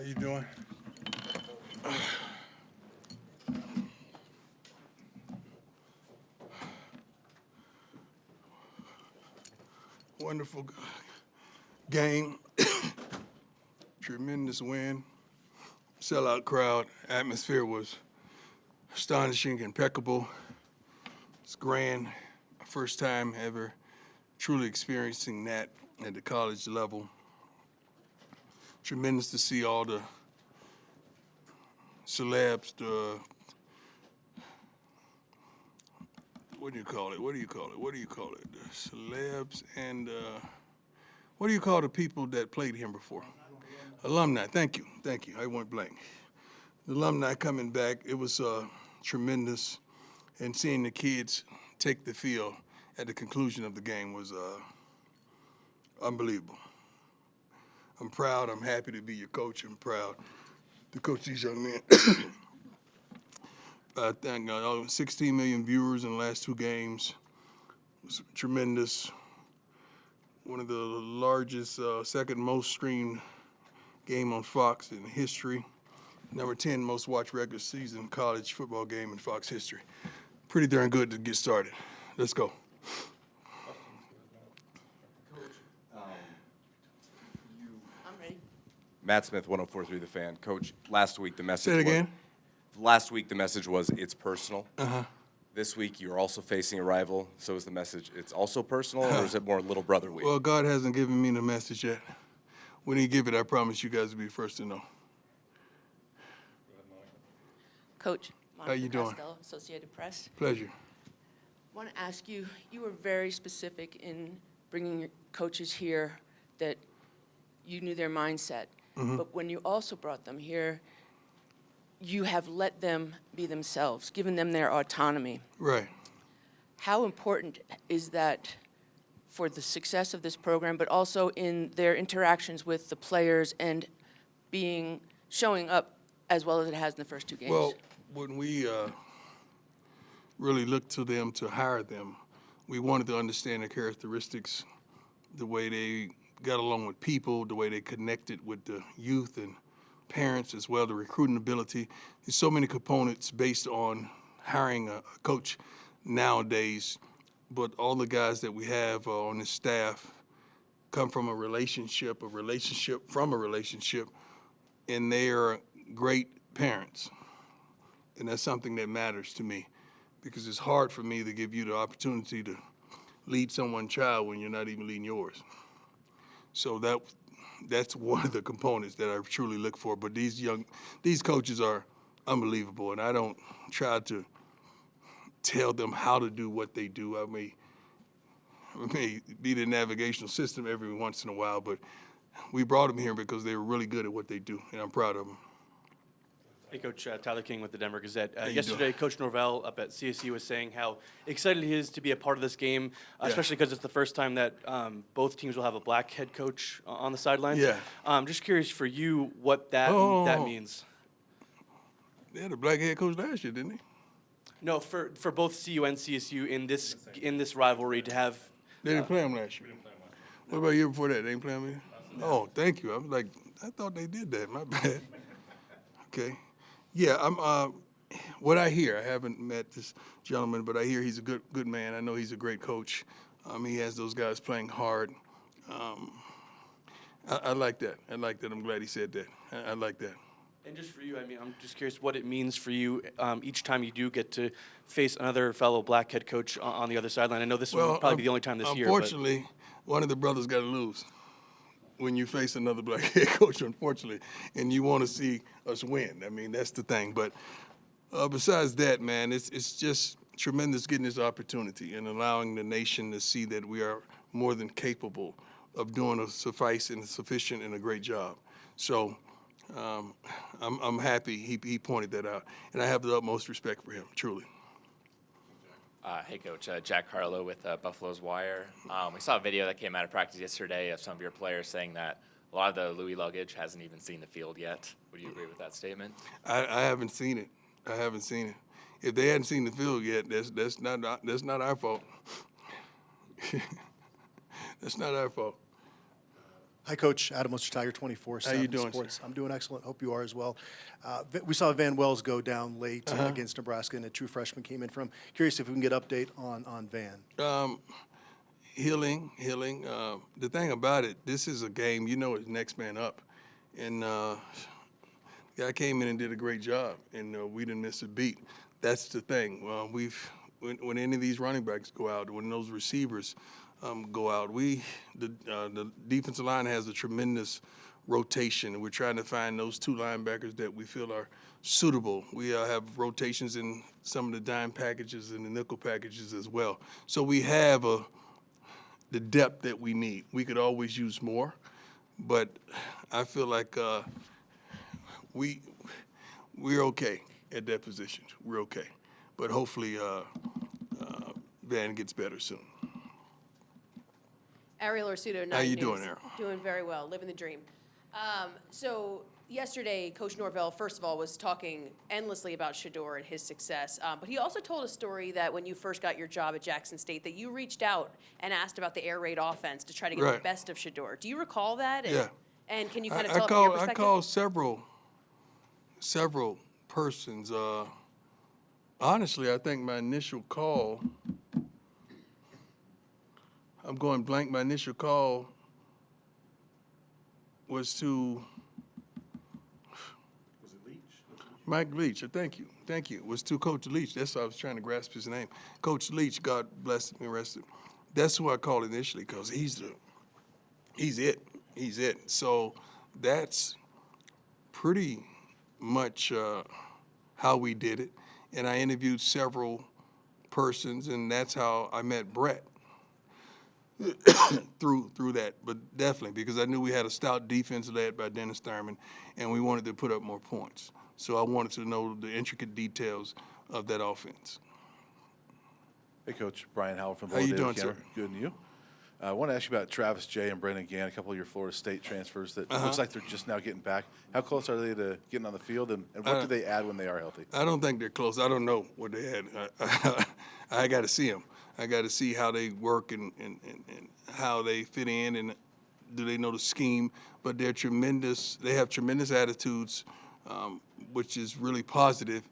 How you doing? Wonderful game. Tremendous win. Sellout crowd. Atmosphere was astonishing, impeccable. It's grand. First time ever truly experiencing that at the college level. Tremendous to see all the celebs, what do you call it? The celebs and what do you call the people that played here before? Alumni. Thank you. I went blank. The alumni coming back, it was tremendous. And seeing the kids take the field at the conclusion of the game was unbelievable. I'm proud. I'm happy to be your coach. I'm proud to coach these young men. I think 16 million viewers in the last two games. It was tremendous. One of the largest, second most streamed game on Fox in history. Number 10 most watched regular season college football game in Fox history. Pretty darn good to get started. Let's go. Matt Smith, 104.3 The Fan. Coach, last week the message Say it again. Last week the message was it's personal. Uh-huh. This week you're also facing a rival, so is the message it's also personal, or is it more little brother week? Well, God hasn't given me the message yet. When He give it, I promise you guys will be first to know. Coach, How you doing? Costello, Associated Press. Pleasure. I want to ask you, you were very specific in bringing your coaches here that you knew their mindset. Mm-hmm. But when you also brought them here, you have let them be themselves, given them their autonomy. Right. How important is that for the success of this program, but also in their interactions with the players and showing up as well as it has in the first two games? Well, when we really looked to them to hire them, we wanted to understand their characteristics, the way they got along with people, the way they connected with the youth and parents as well, the recruiting ability. There's so many components based on hiring a coach nowadays, but all the guys that we have on the staff come from a relationship, and they are great parents. And that's something that matters to me, because it's hard for me to give you the opportunity to lead someone's child when you're not even leading yours. So that's one of the components that I truly look for. But these coaches are unbelievable, and I don't try to tell them how to do what they do. I may be the navigational system every once in a while, but we brought them here because they were really good at what they do, and I'm proud of them. Hey, Coach, Tyler King with the Denver Gazette. you Yesterday, doing? Coach Norvell up at CSU was saying how excited he is to be a part of this game, especially because it's the first time that both teams will have a black head coach on the sidelines. Yeah. Just curious for you what that means. They had a black head coach last year, didn't they? No, for both CU and CSU in this rivalry to have. They didn't play him last year. What about the year before that? They didn't play him either? Oh, thank you. I was like, I thought they did that. My bad. Okay. Yeah, I'm. What I hear, I haven't met this gentleman, but I hear he's a good man. I know he's a great coach. He has those guys playing hard. I like that. I like that. I'm glad he said that. I like that. And just for you, I mean, I'm just curious what it means for you each time you do get to face another fellow black head coach on the other sideline. I know this will probably be the only time this year. Unfortunately, one of the brothers got to lose when you face another black head coach, unfortunately, and you want to see us win. I mean, that's the thing. But besides that, man, it's just tremendous getting this opportunity and allowing the nation to see that we are more than capable of doing a suffice and sufficient and a great job. So I'm happy he pointed that out, and I have the utmost respect for him, truly. Hey, Coach. Jack Harlow with Buffalo's Wire. We saw a video that came out of practice yesterday of some of your players saying that a lot of the Louis luggage hasn't even seen the field yet. Would you agree with that statement? I haven't seen it. If they hadn't seen the field yet, that's not our fault. That's not our fault. Hi, Coach. Adam Tiger 24/7 How you doing, Sports. sir? I'm doing excellent. Hope you are as well. We saw Van Wells go down late against Nebraska, and a true freshman came in from. Curious if we can get update on Van. Healing. The thing about it, this is a game, it's next man up. And the guy came in and did a great job, and we didn't miss a beat. That's the thing. When any of these running backs go out, when those receivers go out, the defensive line has a tremendous rotation, and we're trying to find those two linebackers that we feel are suitable. We have rotations in some of the dime packages and the nickel packages as well. So we have the depth that we need. We could always use more, but I feel like we're okay at that position. We're okay, but hopefully Van gets better soon. Ariel Orsuto, 9 How you News. doing, Ariel? Doing very well, living the dream. So yesterday, Coach Norvell, first of all, was talking endlessly about Shedeur and his success, but he also told a story that when you first got your job at Jackson State, that you reached out and asked about the air raid offense to try to get the Right. best of Shedeur. Do you recall that? Yeah. And can you kind of I tell from your called perspective? several persons. Honestly, I think my initial call, I'm going blank. My initial call was to Mike Leach. Thank you. Was to Coach Leach. That's why I was trying to grasp his name. Coach Leach, God bless him and rest him. That's who I called initially because he's it. So that's pretty much how we did it. And I interviewed several persons, and that's how I met Brett through that. But definitely, because I knew we had a stout defense led by Dennis Thurman, and we wanted to put up more points. So I wanted to know the intricate details of that offense. Hey, Coach. Brian Howell from How you Daily doing, Canner. sir? Good, and you? I want to ask you about Travis Jay and Brendan Gann, a couple of your Florida State transfers that looks like they're just now getting back. How close are they to getting on the field, and what do they add when they are healthy? I don't think they're close. I don't know what they had. I got to see them. I got to see how they work and how they fit in, and do they know the scheme. But they're tremendous. They have tremendous attitudes, which is really positive.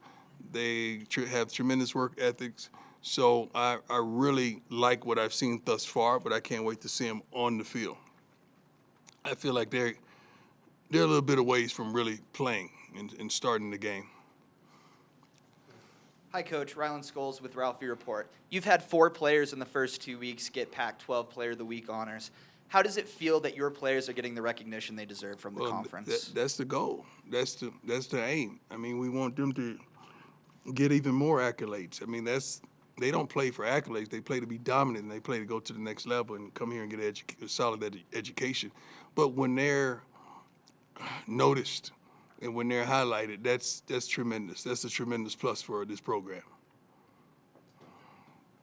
They have tremendous work ethics. So I really like what I've seen thus far, but I can't wait to see them on the field. I feel like they're a little bit of ways from really playing and starting the game. Hi, Coach. Rylan Scholes with Ralphie Report. You've had 4 players in the first 2 weeks get Pac-12 Player of the Week honors. How does it feel that your players are getting the recognition they deserve from the conference? That's the goal. That's the aim. I mean, we want them to get even more accolades. I mean, they don't play for accolades. They play to be dominant, and they play to go to the next level and come here and get a solid education. But when they're noticed and when they're highlighted, that's tremendous. That's a tremendous plus for this program.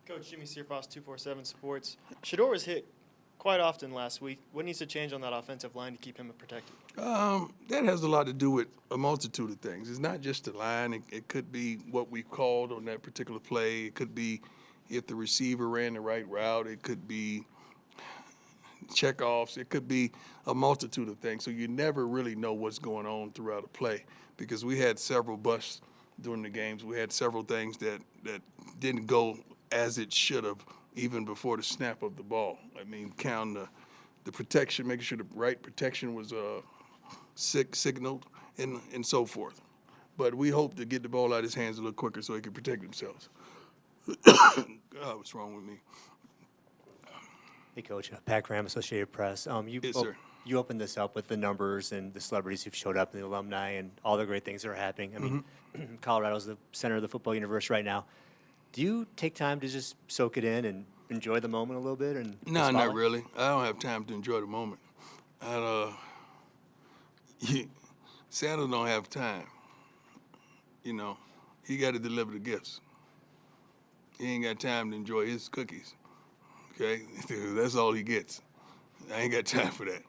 Coach Jimmy Searfoss, 247 Sports. Shedeur was hit quite often last week. What needs to change on that offensive line to keep him protected? That has a lot to do with a multitude of things. It's not just the line. It could be what we called on that particular play. It could be if the receiver ran the right route. It could be checkoffs. It could be a multitude of things. So you never really know what's going on throughout a play because we had several busts during the games. We had several things that didn't go as it should have even before the snap of the ball. I mean, count the protection, making sure the right protection was signaled, and so forth. But we hope to get the ball out of his hands a little quicker so he can protect themselves. God, what's wrong with me? Hey, Coach. Pat Graham, Associated Press. Yes, sir. You opened this up with the numbers and the celebrities who've showed up and the alumni and all the great things that are happening. I mean, Colorado's the center of the football universe right now. Do you take time to just soak it in and enjoy the moment a little bit? And No, not really. I don't have time to enjoy the moment. Santa don't have time. You know, he got to deliver the gifts. He ain't got time to enjoy his cookies. Okay, that's all he gets. I ain't got time for that.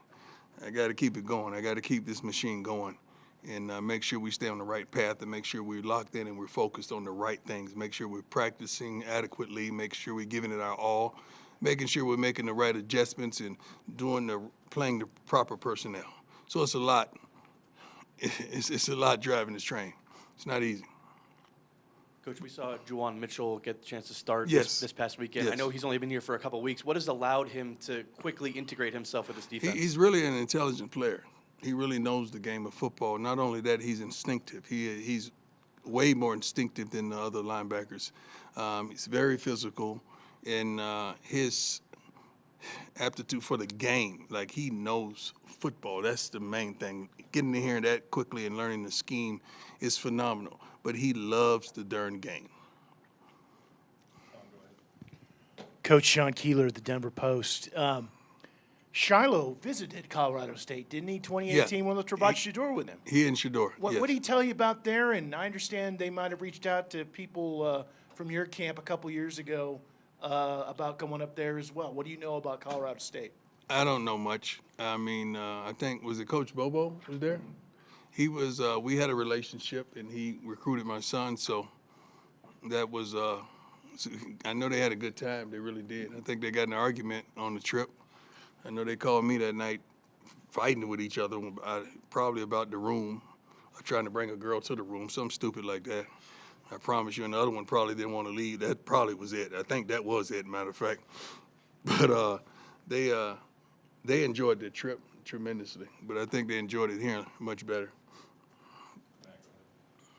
I got to keep it going. I got to keep this machine going, and make sure we stay on the right path, and make sure we're locked in and we're focused on the right things. Make sure we're practicing adequately. Make sure we're giving it our all. making sure we're making the right adjustments and playing the proper personnel. So it's a lot. It's a lot driving this train. It's not easy. Coach, we saw Juwan Mitchell get the chance to start Yes. this past weekend. I Yes. know he's only been here for a couple of weeks. What has allowed him to quickly integrate himself with this defense? He's really an intelligent player. He really knows the game of football. Not only that, he's instinctive. He's way more instinctive than the other linebackers. He's very physical, and his aptitude for the game, like he knows football. That's the main thing. Getting in here that quickly and learning the scheme is phenomenal. But he loves the darn game. Coach Sean Keeler at the Denver Post. Shiloh visited Colorado State, didn't he? 2018, when they brought Shador with him. He and Shador. What yes. did he tell you about there? And I understand they might have reached out to people from your camp a couple years ago about going up there as well. What do you know about Colorado State? I don't know much. I mean, I think, was it Coach Bobo was there? He was, we had a relationship, and he recruited my son, so that was, I know they had a good time. They really did. I think they got in an argument on the trip. I know they called me that night fighting with each other, probably about the room, or trying to bring a girl to the room, something stupid like that. I promise you, and the other one probably didn't want to leave. That probably was it. I think that was it, matter of fact. But they enjoyed the trip tremendously, but I think they enjoyed it here much better.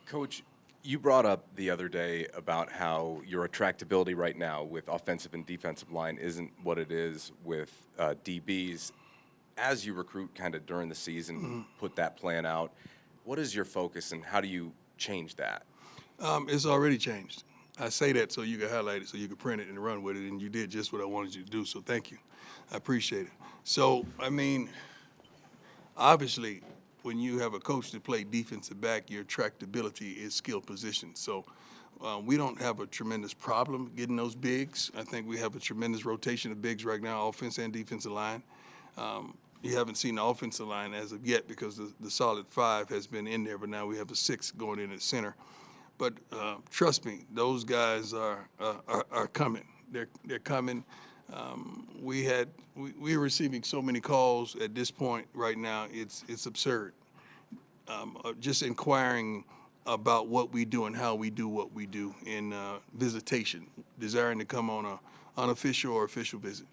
Coach, you brought up the other day about how your attractability right now with offensive and defensive line isn't what it is with DBs. As you recruit kind of during the season, put that plan out, what is your focus and how do you change that? It's already changed. I say that so you can highlight it, so you can print it and run with it, and you did just what I wanted you to do, so thank you. I appreciate it. So, I mean, obviously, when you have a coach that play defensive back, your attractability is skill position. So we don't have a tremendous problem getting those bigs. I think we have a tremendous rotation of bigs right now, offense and defensive line. You haven't seen the offensive line as of yet because the solid 5 has been in there, but now we have a 6 going in at center. But trust me, those guys are coming. They're coming. We're receiving so many calls at this point right now. It's absurd. Just inquiring about what we do and how we do what we do in visitation, desiring to come on a unofficial or official visit.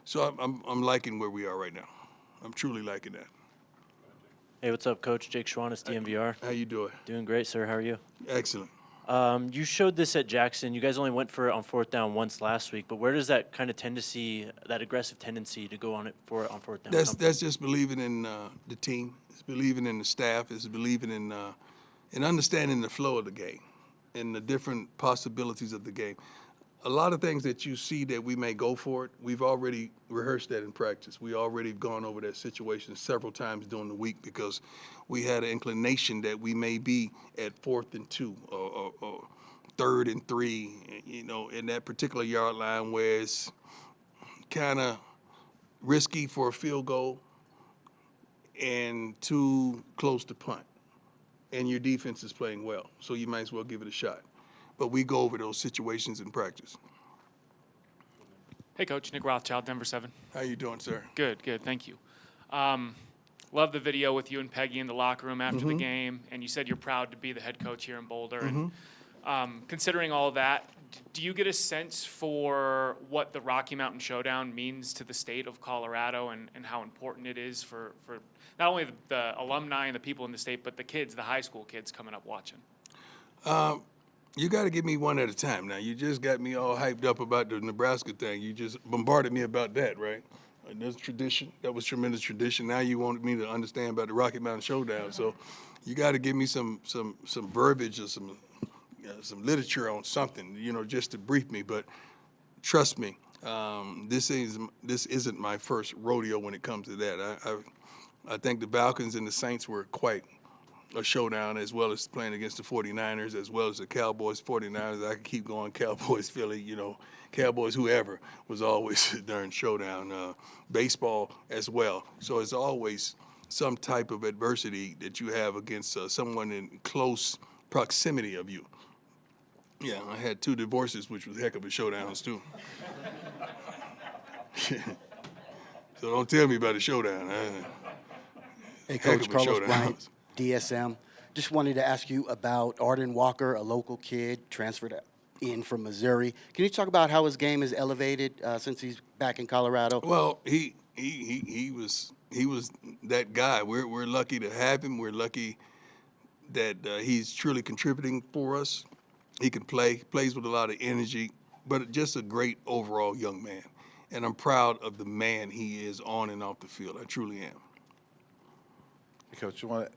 So I'm liking where we are right now. I'm truly liking that. Hey, what's up, Coach? Jake Schwannis, DMVR. How you doing? Doing great, sir. How are you? Excellent. You showed this at Jackson. You guys only went for it on 4th down once last week, but where does that kind of tendency, that aggressive tendency to go on 4th down? That's just believing in the team. It's believing in the staff. It's believing in understanding the flow of the game and the different possibilities of the game. A lot of things that you see that we may go for it, we've already rehearsed that in practice. We already gone over that situation several times during the week because we had an inclination that we may be at 4th and 2 or 3rd and 3, you know, in that particular yard line where it's kind of risky for a field goal and too close to punt. And your defense is playing well, so you might as well give it a shot. But we go over those situations in practice. Hey, Coach. Nick Rothschild, Denver 7. How you doing, sir? Good, thank you. Love the video with you and Peggy in the locker room after the game, and you said you're proud to be the head coach here in Boulder. And considering all of that, do you get a sense for what the Rocky Mountain Showdown means to the state of Colorado and how important it is for not only the alumni and the people in the state, but the kids, the high school kids coming up watching? You got to give me one at a time. Now, you just got me all hyped up about the Nebraska thing. You just bombarded me about that, right? And that's tradition. That was tremendous tradition. Now you wanted me to understand about the Rocky Mountain Showdown. So you got to give me some verbiage or some literature on something, you know, just to brief me. But trust me, this isn't my first rodeo when it comes to that. I think the Falcons and the Saints were quite a showdown, as well as playing against the 49ers, as well as the Cowboys, 49ers. I could keep going, Cowboys, Philly, you know, Cowboys, whoever, was always a darn showdown. Baseball as well. So it's always some type of adversity that you have against someone in close proximity of you. Yeah, I had 2 divorces, which was a heck of a showdowns, too. So don't tell me about the showdown. Hey, Heck of Coach a Carlos showdown. Bryant, DSM. Just wanted to ask you about Arden Walker, a local kid transferred in from Missouri. Can you talk about how his game is elevated since he's back in Colorado? Well, he was that guy. We're lucky to have him. We're lucky that he's truly contributing for us. He can plays with a lot of energy, but just a great overall young man. And I'm proud of the man he is on and off the field. I truly am. Hey, Coach, about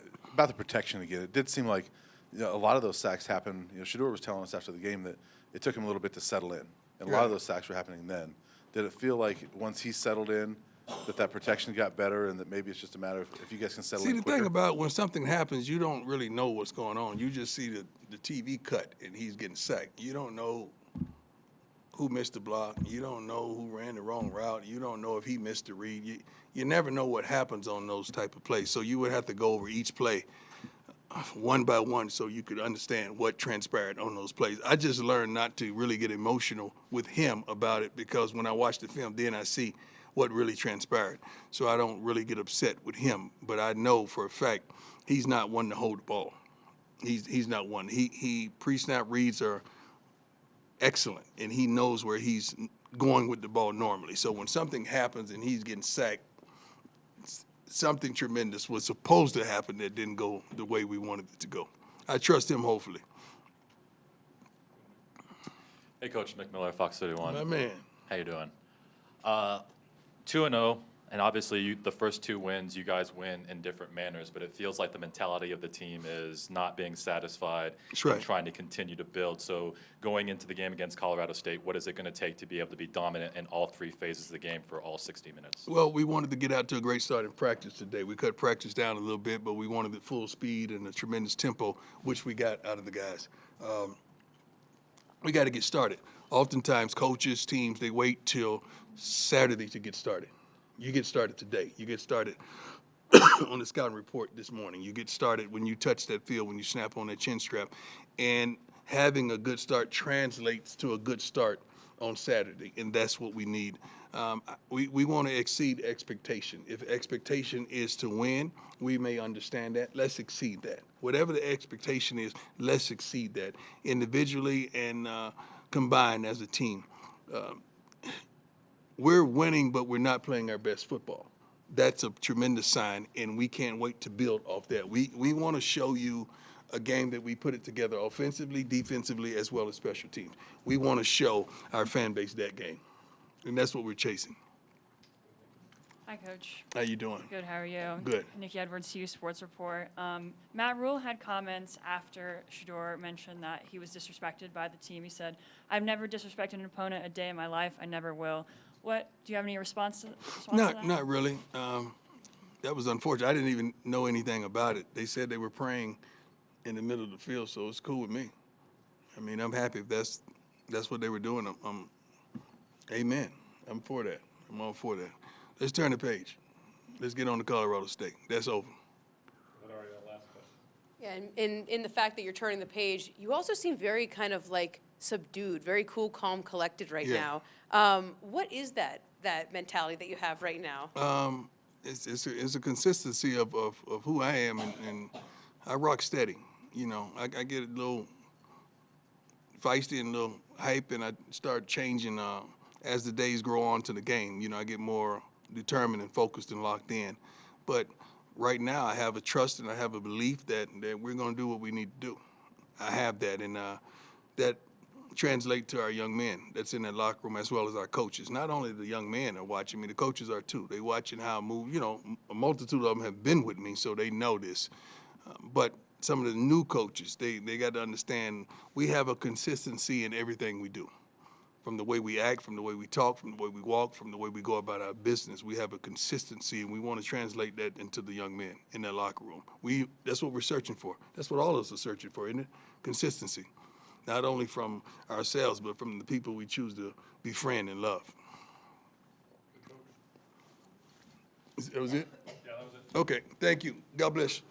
the protection again, it did seem like a lot of those sacks happened. Shador was telling us after the game that it took him a little bit to settle in. And a lot of those sacks were happening then. Did it feel like once he settled in that protection got better and that maybe it's just a matter of if you guys can settle in See, the quicker? thing about when something happens, you don't really know what's going on. You just see the TV cut and he's getting sacked. You don't know who missed the block. You don't know who ran the wrong route. You don't know if he missed the read. You never know what happens on those type of plays. So you would have to go over each play one by one so you could understand what transpired on those plays. I just learned not to really get emotional with him about it because when I watch the film, then I see what really transpired. So I don't really get upset with him. But I know for a fact he's not one to hold the ball. He's not one. He pre-snap reads are excellent, and he knows where he's going with the ball normally. So when something happens and he's getting sacked, something tremendous was supposed to happen that didn't go the way we wanted it to go. I trust him, hopefully. Hey, Coach Nick Miller, Fox 31. My man. How you doing? 2-0, and obviously the first two wins, you guys win in different manners, but it feels like the mentality of the team is not being satisfied right. and trying to continue to build. So going into the game against Colorado State, what is it going to take to be able to be dominant in all three phases of the game for all 60 minutes? Well, we wanted to get out to a great start in practice today. We cut practice down a little bit, but we wanted it full speed and a tremendous tempo, which we got out of the guys. We got to get started. Oftentimes, coaches, teams, they wait till Saturday to get started. You get started today. You get started on the scouting report this morning. You get started when you touch that field, when you snap on that chin strap. And having a good start translates to a good start on Saturday, and that's what we need. We want to exceed expectation. If expectation is to win, we may understand that. Let's exceed that. Whatever the expectation is, let's exceed that individually and combined as a team. We're winning, but we're not playing our best football. That's a tremendous sign, and we can't wait to build off that. We want to show you a game that we put it together offensively, defensively, as well as special teams. We want to show our fan base that game, and that's what we're chasing. Hi, Coach. How you doing? Good, how are you? Good. Nikki Edwards, CU Sports Report. Matt Rule had comments after Shador mentioned that he was disrespected by the team. He said, "I've never disrespected an opponent a day in my life. I never will." What, do you have any response to that? Not really. That was unfortunate. I didn't even know anything about it. They said they were praying in the middle of the field, so it's cool with me. I mean, I'm happy if that's what they were doing. Amen. I'm for that. I'm all for that. Let's turn the page. Let's get on to Colorado State. That's over. Yeah, and in the fact that you're turning the page, you also seem very kind of like subdued, very cool, calm, collected right now. What is that mentality that you have right now? It's a consistency of who I am, and I rock steady. You know, I get a little feisty and a little hype, and I start changing as the days grow on to the game. You know, I get more determined and focused and locked in. But right now, I have a trust and I have a belief that we're going to do what we need to do. I have that, and that translates to our young men that's in that locker room as well as our coaches. Not only the young men are watching me, the coaches are too. They watching how I move. You know, a multitude of them have been with me, so they know this. But some of the new coaches, they got to understand we have a consistency in everything we do. From the way we act, from the way we talk, from the way we walk, from the way we go about our business. We have a consistency, and we want to translate that into the young men in that locker room. That's what we're searching for. That's what all of us are searching for, isn't it? Consistency. Not only from ourselves, but from the people we choose to befriend and love. That was it? Yeah, that was it. Okay, thank you. God bless.